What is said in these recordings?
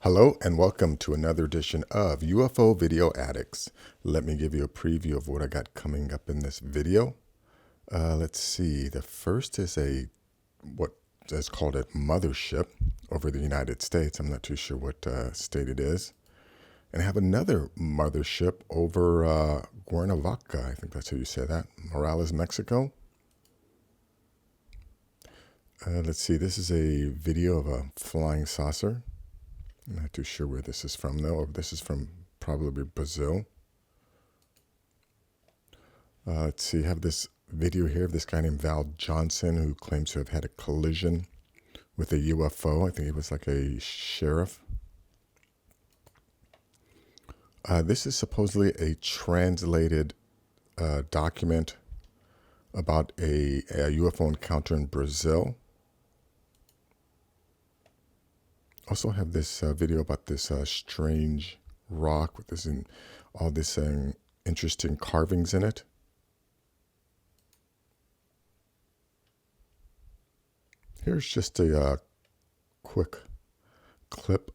Hello and welcome to another edition of UFO Video Addicts. Let me give you a preview of what I got coming up in this video. Let's see. The first is what is called a Mothership over the United States. I'm not too sure what state it is. And I have another Mothership over Cuernavaca. I think that's how you say that. Morales, Mexico. Let's see. This is a video of a flying saucer. I'm not too sure where this is from, though. This is from probably Brazil. Let's see. I have this video here of this guy named Val Johnson who claims to have had a collision with a UFO. I think he was like a sheriff. This is supposedly a translated document about a UFO encounter in Brazil. Also have this video about this strange rock with this all this interesting carvings in it. Here's just a quick clip.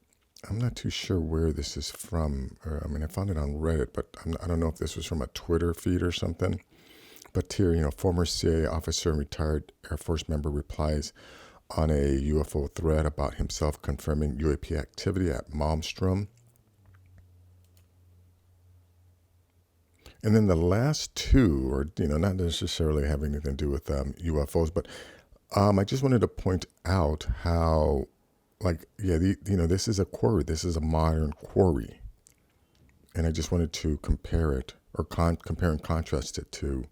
I'm not too sure where this is from. I found it on Reddit, but I don't know if this was from a Twitter feed or something. But here, former CIA officer and retired Air Force member replies on a UFO thread about himself confirming UAP activity at Malmstrom. And then the last two are, not necessarily having anything to do with UFOs, but I just wanted to point out how, this is a quarry. This is a modern quarry. And I just wanted to compare it or compare and contrast it to,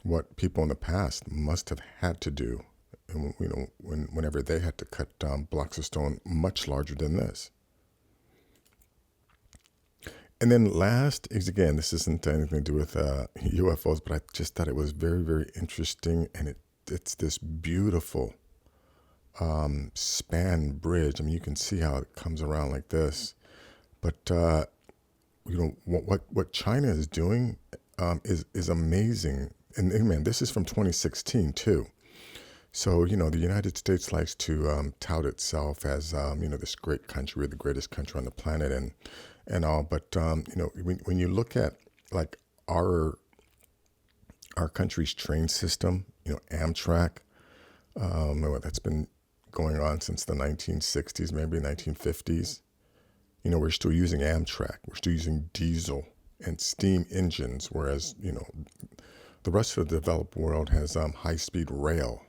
what people in the past must have had to do, whenever they had to cut blocks of stone much larger than this. And then last is, again, this isn't anything to do with UFOs, but I just thought it was very, very interesting, and it's this beautiful span bridge. You can see how it comes around like this, but what China is doing is amazing. And man, this is from 2016 too. So, the United States likes to tout itself as, this great country, we're the greatest country on the planet and all. But, when you look at like our country's train system, Amtrak, that's been going on since the 1960s, maybe 1950s. We're still using Amtrak. We're still using diesel and steam engines, whereas, the rest of the developed world has high-speed rail.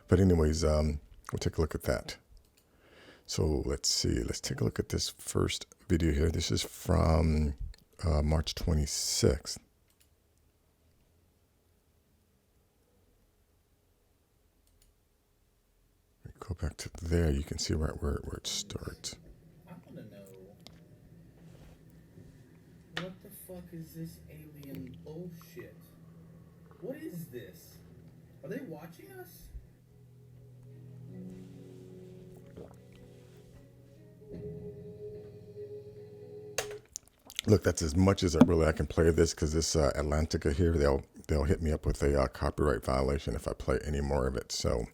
But anyways, we'll take a look at that. So let's see. Let's take a look at this first video here. This is from March 26th. Go back to there. You can see right where it starts. I want to know, what the fuck is this alien bullshit? What is this? Are they watching us? Look, that's as much as I can play this, because this Atlantica here, they'll hit me up with a copyright violation if I play any more of it. So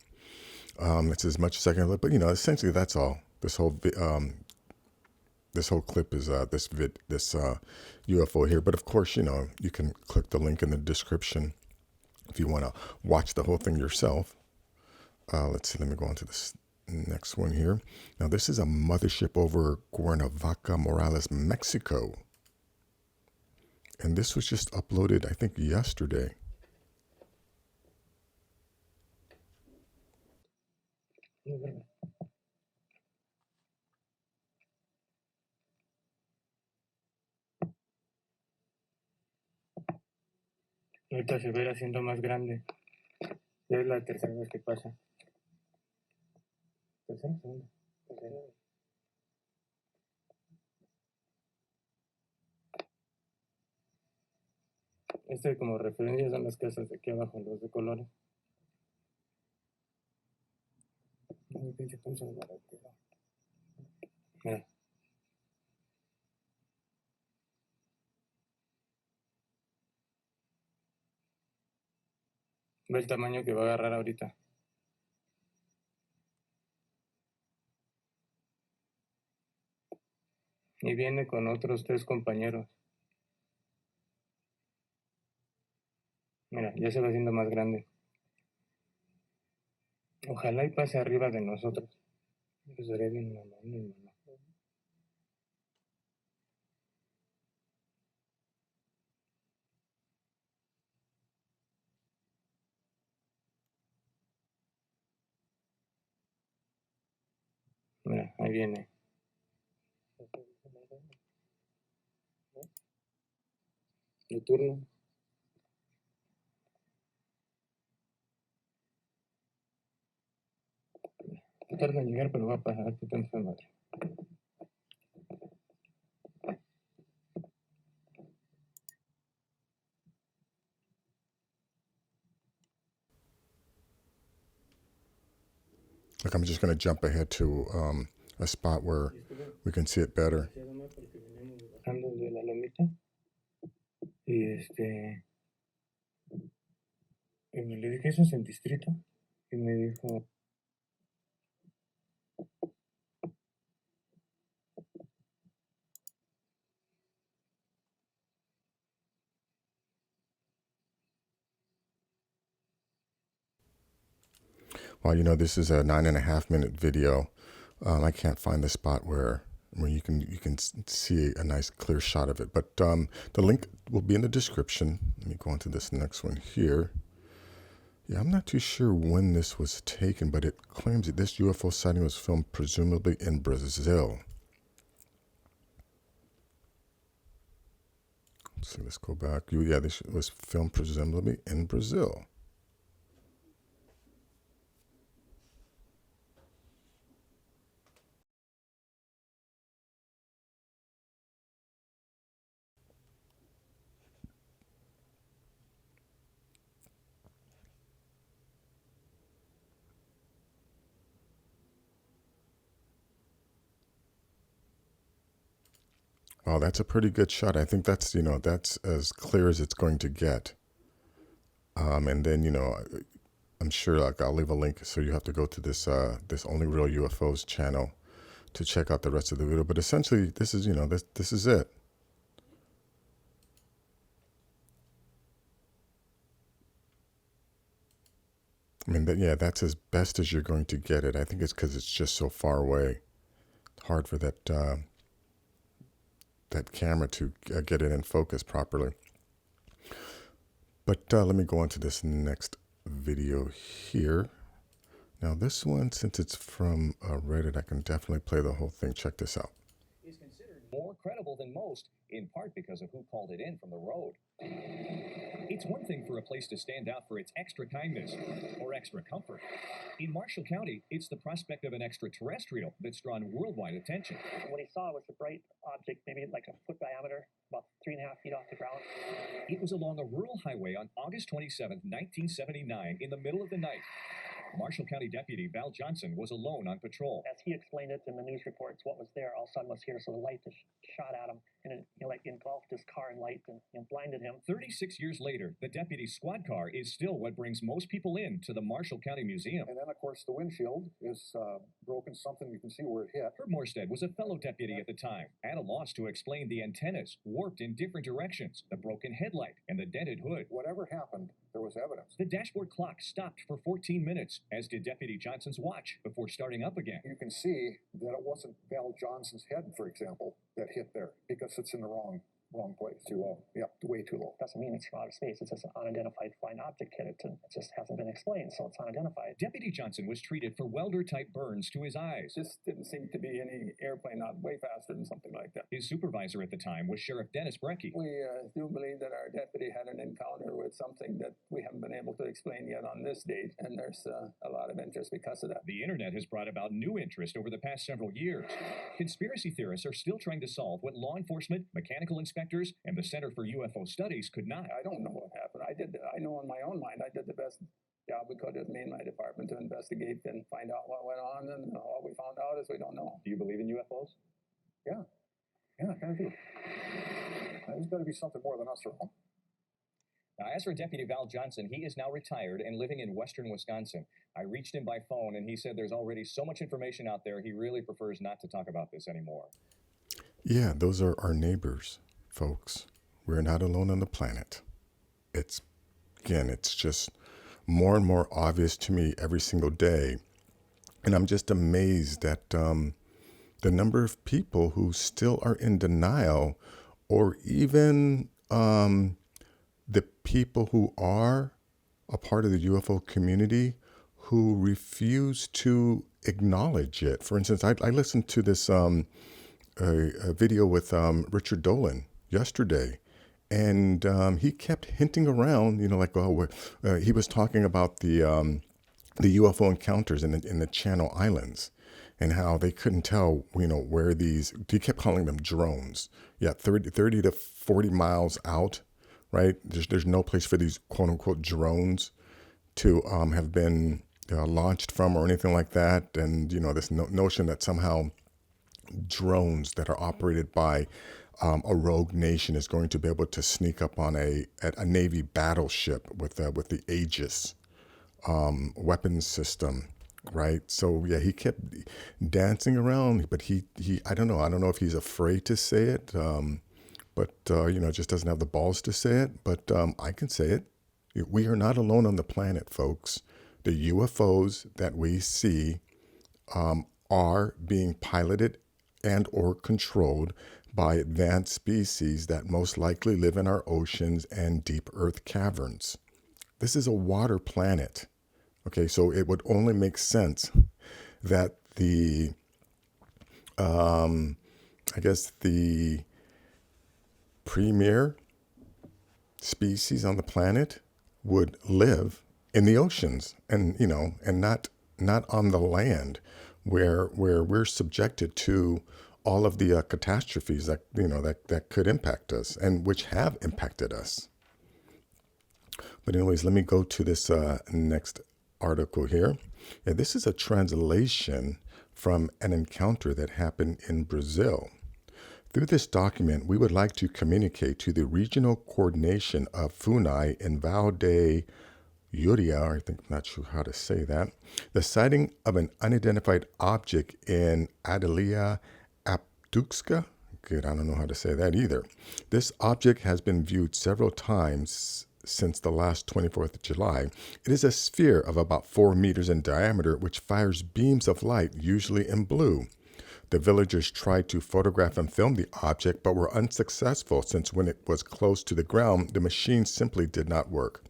it's as much as I can. But essentially that's all. This whole clip is this UFO here. But of course, you can click the link in the description if you want to watch the whole thing yourself. Let's see. Let me go on to this next one here. Now, this is a Mothership over Cuernavaca, Morales, Mexico. And this was just uploaded, I think, yesterday. Ahorita se ve haciendo más grande. Ya es la tercera vez que pasa. ¿Tercera? Segunda. Tercera. Como referencia son las casas de aquí abajo, los de colores. No, pinche punza de baratero. Mira. Ve el tamaño que va a agarrar ahorita. y viene con otros 3 compañeros. Mira, ya se va haciendo más grande. Ojalá y pase arriba de nosotros. Pues sería bien mamón, mi mamá. Mira, ahí viene. Tu turno. Tarda en llegar, pero va a pasar. Tu tanto madre. Look, I'm just going to jump ahead to a spot where we can see it better. Bajando de la lomita. Y y me le dije, ¿eso es el distrito? Y me dijo, Well, you know, this is a 9.5-minute video. I can't find the spot where you can see a nice clear shot of it. But the link will be in the description. Let me go on to this next one here. Yeah, I'm not too sure when this was taken, but it claims that this UFO sighting was filmed presumably in Brazil. Let's see, let's go back. Yeah, this was filmed presumably in Brazil. Wow, that's a pretty good shot. I think that's, you know, that's as clear as it's going to get. And then, you know, I'm sure like I'll leave a link so you have to go to this this Only Real UFOs channel to check out the rest of the video. But essentially, this is, you know, this is it. I mean, yeah, that's as best as you're going to get it. I think it's because it's just so far away. Hard for that that camera to get it in focus properly. But let me go on to this next video here. Now this one, since it's from Reddit, I can definitely play the whole thing. Check this out. Is considered more credible than most, in part because of who called it in from the road. It's one thing for a place to stand out for its extra kindness or extra comfort. In Marshall County, it's the prospect of an extraterrestrial that's drawn worldwide attention. What he saw was a bright object, maybe like a foot diameter, about 3.5 feet off the ground. It was along a rural highway on August 27, 1979, in the middle of the night. Marshall County Deputy Val Johnson was alone on patrol. As he explained it in the news reports, what was there all of a sudden was here, so the light just shot at him, and it like engulfed his car in light and blinded him. 36 years later, the deputy's squad car is still what brings most people in to the Marshall County Museum. And then, of course, the windshield is broken, something you can see where it hit. Herb Morstead was a fellow deputy at the time, at a loss to explain the antennas warped in different directions, the broken headlight, and the dented hood. Whatever happened, there was evidence. The dashboard clock stopped for 14 minutes, as did Deputy Johnson's watch, before starting up again. You can see that it wasn't Val Johnson's head, for example, that hit there, because it's in the wrong place. Too low. Yeah, way too low. Doesn't mean it's from outer space. It's just an unidentified flying object hit it, and it just hasn't been explained, so it's unidentified. Deputy Johnson was treated for welder-type burns to his eyes. Just didn't seem to be any airplane out way faster than something like that. His supervisor at the time was Sheriff Dennis Brecky. We do believe that our deputy had an encounter with something that we haven't been able to explain yet on this date, and there's a lot of interest because of that. The internet has brought about new interest over the past several years. Conspiracy theorists are still trying to solve what law enforcement, mechanical inspectors, and the Center for UFO Studies could not. I don't know what happened. I know in my own mind I did the best job we could have made in my department to investigate and find out what went on, and all we found out is we don't know. Do you believe in UFOs? Yeah, I kind of do. There's got to be something more than us around. Now, as for Deputy Val Johnson, he is now retired and living in western Wisconsin. I reached him by phone, and he said there's already so much information out there, he really prefers not to talk about this anymore. Yeah, those are our neighbors, folks. We're not alone on the planet. It's, again, it's just more and more obvious to me every single day. And I'm just amazed at the number of people who still are in denial, or even the people who are a part of the UFO community who refuse to acknowledge it. For instance, I listened to this a video with Richard Dolan yesterday, and he kept hinting around, like, he was talking about the UFO encounters in the Channel Islands, and how they couldn't tell, where these, he kept calling them drones. Yeah, 30 to 40 miles out, right? There's no place for these quote unquote drones to have been launched from or anything like that. And, this notion that somehow drones that are operated by a rogue nation is going to be able to sneak up on a Navy battleship with the Aegis weapons system, right? So yeah, he kept dancing around, but he I don't know if he's afraid to say it, but just doesn't have the balls to say it. But I can say it. We are not alone on the planet, folks. The UFOs that we see are being piloted and or controlled by advanced species that most likely live in our oceans and deep earth caverns. This is a water planet. Okay, so it would only make sense that the premier species on the planet would live in the oceans, and not on the land where we're subjected to all of the catastrophes that could impact us, and which have impacted us. But anyways, let me go to this next article here. Yeah, this is a translation from an encounter that happened in Brazil. Through this document, we would like to communicate to the regional coordination of FUNAI in Val de Yuria, I think, I'm not sure how to say that, the sighting of an unidentified object in Adalia Aptuxka. Good, I don't know how to say that either. This object has been viewed several times since the last 24th of July. It is a sphere of about 4 meters in diameter, which fires beams of light, usually in blue. The villagers tried to photograph and film the object, but were unsuccessful since when it was close to the ground, the machine simply did not work.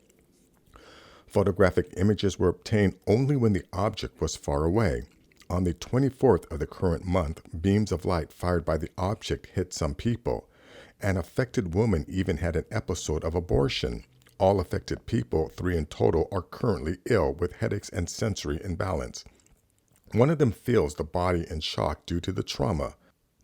Photographic images were obtained only when the object was far away. On the 24th of the current month, beams of light fired by the object hit some people. An affected woman even had an episode of abortion. All affected people, 3 in total, are currently ill with headaches and sensory imbalance. One of them feels the body in shock due to the trauma.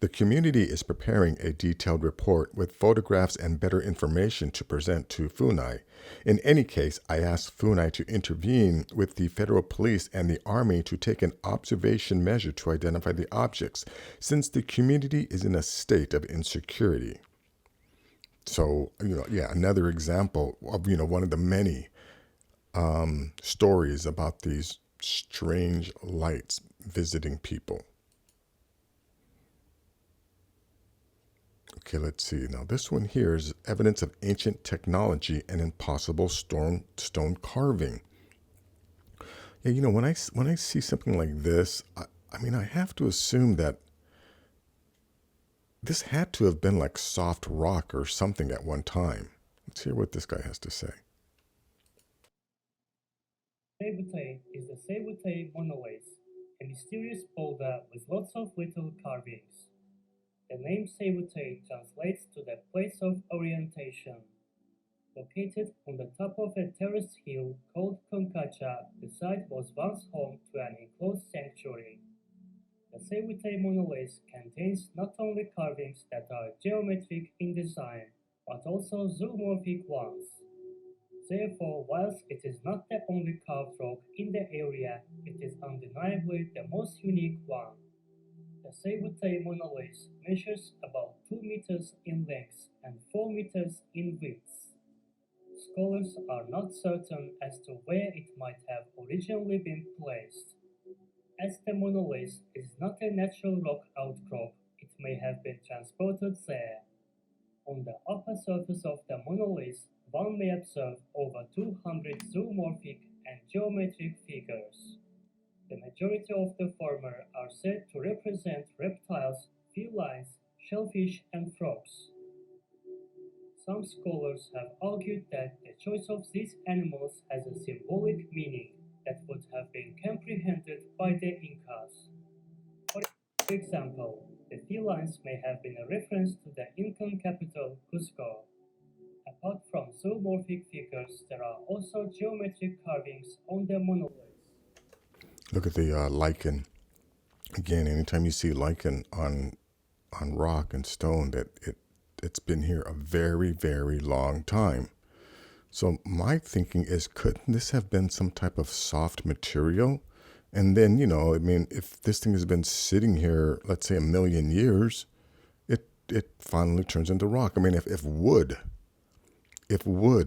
The community is preparing a detailed report with photographs and better information to present to FUNAI. In any case, I asked FUNAI to intervene with the federal police and the army to take an observation measure to identify the objects, since the community is in a state of insecurity. So, another example of, one of the many stories about these strange lights visiting people. Okay, let's see. Now, this one here is evidence of ancient technology and impossible stone carving. Yeah, when I see something like this, I have to assume that this had to have been like soft rock or something at one time. Let's hear what this guy has to say. Seibutei is the Seibutei monolith, a mysterious boulder with lots of little carvings. The name Seibutei translates to the place of orientation. Located on the top of a terraced hill called Konkacha, the site was once home to an enclosed sanctuary. The Seibutei monolith contains not only carvings that are geometric in design, but also zoomorphic ones. Therefore, whilst it is not the only carved rock in the area, it is undeniably the most unique one. The Seibutei monolith measures about 2 meters in length and 4 meters in width. Scholars are not certain as to where it might have originally been placed. As the monolith is not a natural rock outcrop, it may have been transported there. On the upper surface of the monolith, one may observe over 200 zoomorphic and geometric figures. The majority of the former are said to represent reptiles, felines, shellfish, and frogs. Some scholars have argued that the choice of these animals has a symbolic meaning that would have been comprehended by the Incas. For example, the felines may have been a reference to the Incan capital, Cusco. Apart from zoomorphic figures, there are also geometric carvings on the monolith. Look at the lichen. Again, anytime you see lichen on rock and stone, that it's been here a very, very long time. So my thinking is, couldn't this have been some type of soft material? And then, you know, I mean, if this thing has been sitting here, let's say 1,000,000 years, it finally turns into rock. I mean, if wood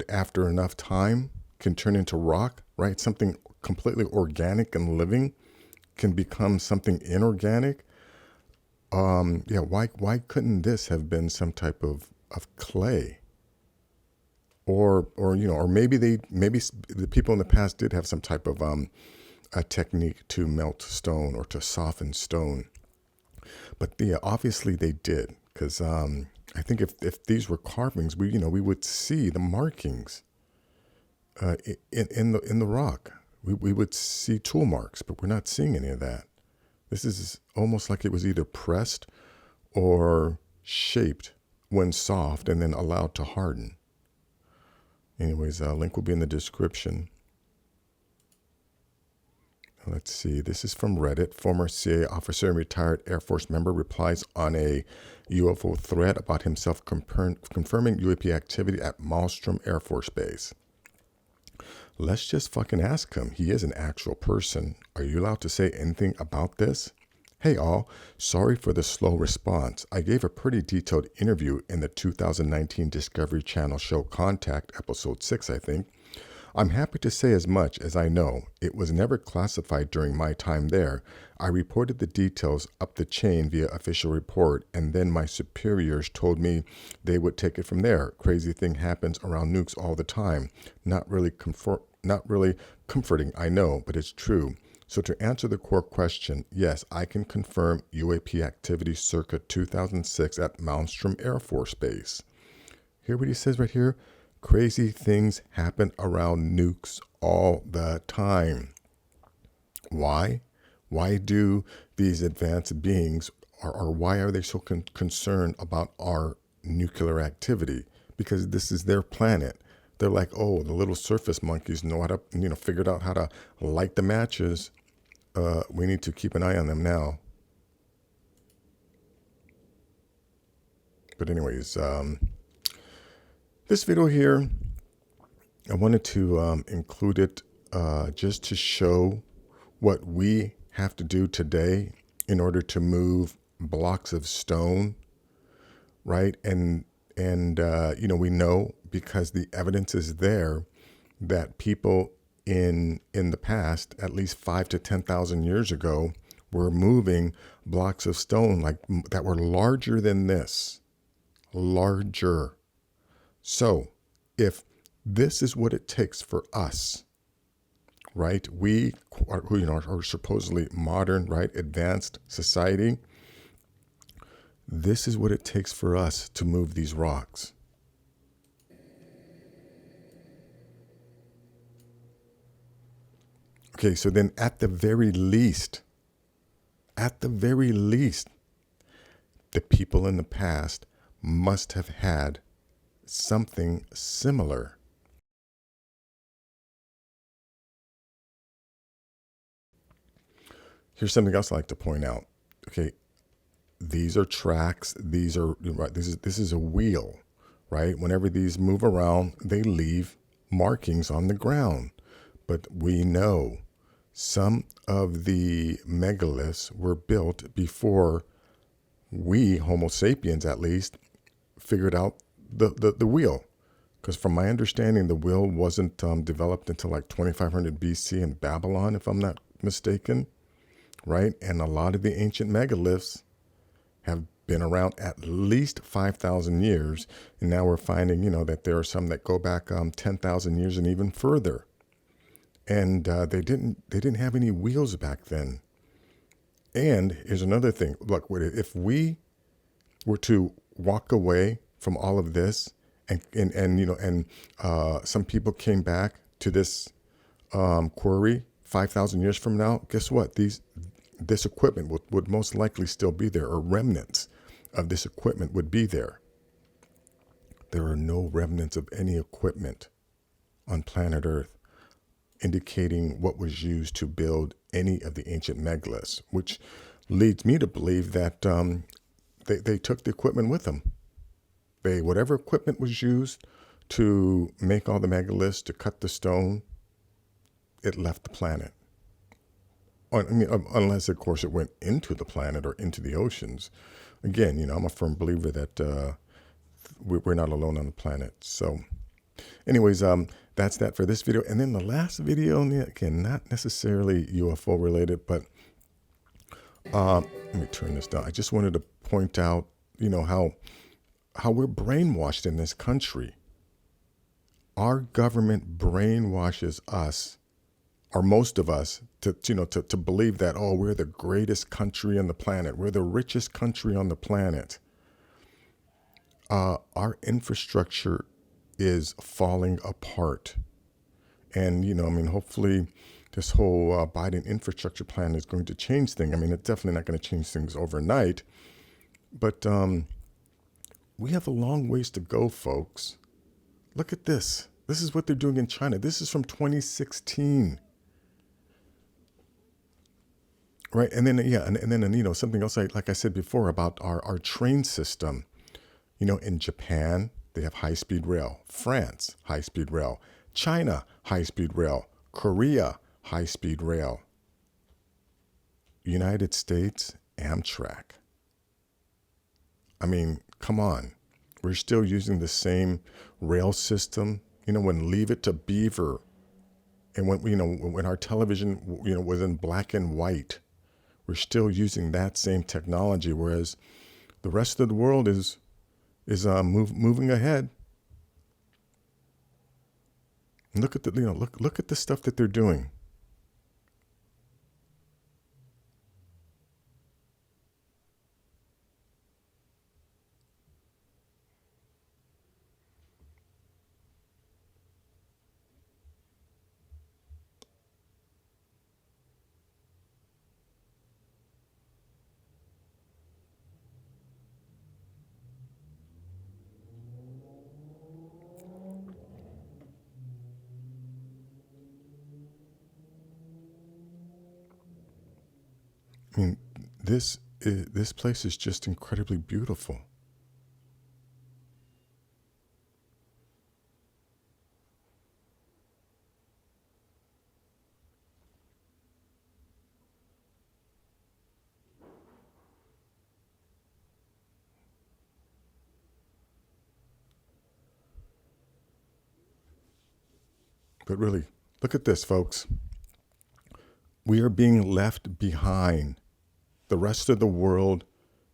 after enough time can turn into rock, right? Something completely organic and living can become something inorganic. Yeah, why couldn't this have been some type of clay? Or you know, or maybe the people in the past did have some type of a technique to melt stone or to soften stone. But yeah, obviously they did, because I think if these were carvings, we would see the markings in the rock. We would see tool marks, but we're not seeing any of that. This is almost like it was either pressed or shaped when soft and then allowed to harden. Anyways, link will be in the description. Let's see. This is from Reddit. Former CIA officer and retired Air Force member replies on a UFO thread about himself confirming UAP activity at Mothership Air Force Base. Let's just fucking ask him. He is an actual person. Are you allowed to say anything about this? Hey all, sorry for the slow response. I gave a pretty detailed interview in the 2019 Discovery Channel show Contact, episode 6, I think. I'm happy to say as much as I know. It was never classified during my time there. I reported the details up the chain via official report, and then my superiors told me they would take it from there. Crazy thing happens around nukes all the time. Not really comforting, I know, but it's true. So to answer the core question, yes, I can confirm UAP activity circa 2006 at Mothership Air Force Base. Hear what he says right here? Crazy things happen around nukes all the time. Why? Why do these advanced beings, or why are they so concerned about our nuclear activity? Because this is their planet. They're like, oh, the little surface monkeys know how to, figured out how to light the matches. We need to keep an eye on them now. But anyways, this video here, I wanted to include it just to show what we have to do today in order to move blocks of stone, right? And we know, because the evidence is there, that people in the past, at least 5,000 to 10,000 years ago, were moving blocks of stone that were larger than this, larger. So if this is what it takes for us, right? We are supposedly modern, right? Advanced society. This is what it takes for us to move these rocks. Okay, so then at the very least, the people in the past must have had something similar. Here's something else I like to point out. Okay, these are tracks. These are right. This is a wheel, right? Whenever these move around, they leave markings on the ground. But we know some of the megaliths were built before we, Homo sapiens at least, figured out the wheel. Because from my understanding, the wheel wasn't developed until like 2500 BC in Babylon, if I'm not mistaken, right? And a lot of the ancient megaliths have been around at least 5,000 years. And now we're finding, that there are some that go back 10,000 years and even further. And they didn't have any wheels back then. And here's another thing. Look, if we were to walk away from all of this, and some people came back to this quarry 5,000 years from now, guess what? This equipment would most likely still be there, or remnants of this equipment would be there. There are no remnants of any equipment on planet Earth indicating what was used to build any of the ancient megaliths, which leads me to believe that they took the equipment with them. Whatever equipment was used to make all the megaliths, to cut the stone, it left the planet. Unless, of course, it went into the planet or into the oceans. Again, I'm a firm believer that we're not alone on the planet. So anyways, that's that for this video. And then the last video, again, not necessarily UFO related, but let me turn this down. I just wanted to point out, how we're brainwashed in this country. Our government brainwashes us, or most of us, to believe that, we're the greatest country on the planet. We're the richest country on the planet. Our infrastructure is falling apart. And, hopefully this whole Biden infrastructure plan is going to change things. It's definitely not going to change things overnight. But we have a long ways to go, folks. Look at this. This is what they're doing in China. This is from 2016. Right. And then, and then, something else, like I said before, about our train system. In Japan, they have high-speed rail. France, high-speed rail. China, high-speed rail. Korea, high-speed rail. United States, Amtrak. Come on. We're still using the same rail system. When Leave It to Beaver, and when our television, was in black and white, we're still using that same technology, whereas the rest of the world is moving ahead. And look at the look at the stuff that they're doing. This place is just incredibly beautiful. But really, look at this, folks. We are being left behind. The rest of the world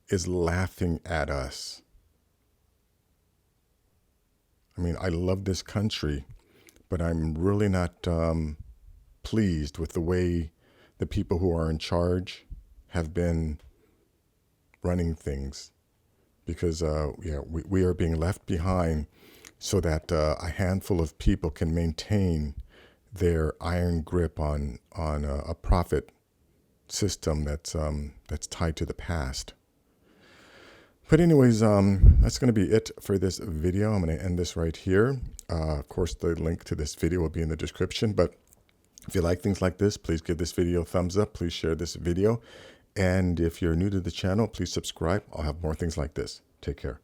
is laughing at us. I love this country, but I'm really not pleased with the way the people who are in charge have been running things, because we are being left behind so that a handful of people can maintain their iron grip on a profit system that's tied to the past. But anyways, that's going to be it for this video. I'm going to end this right here. Of course, the link to this video will be in the description. But if you like things like this, please give this video a thumbs up. Please share this video. And if you're new to the channel, please subscribe. I'll have more things like this. Take care.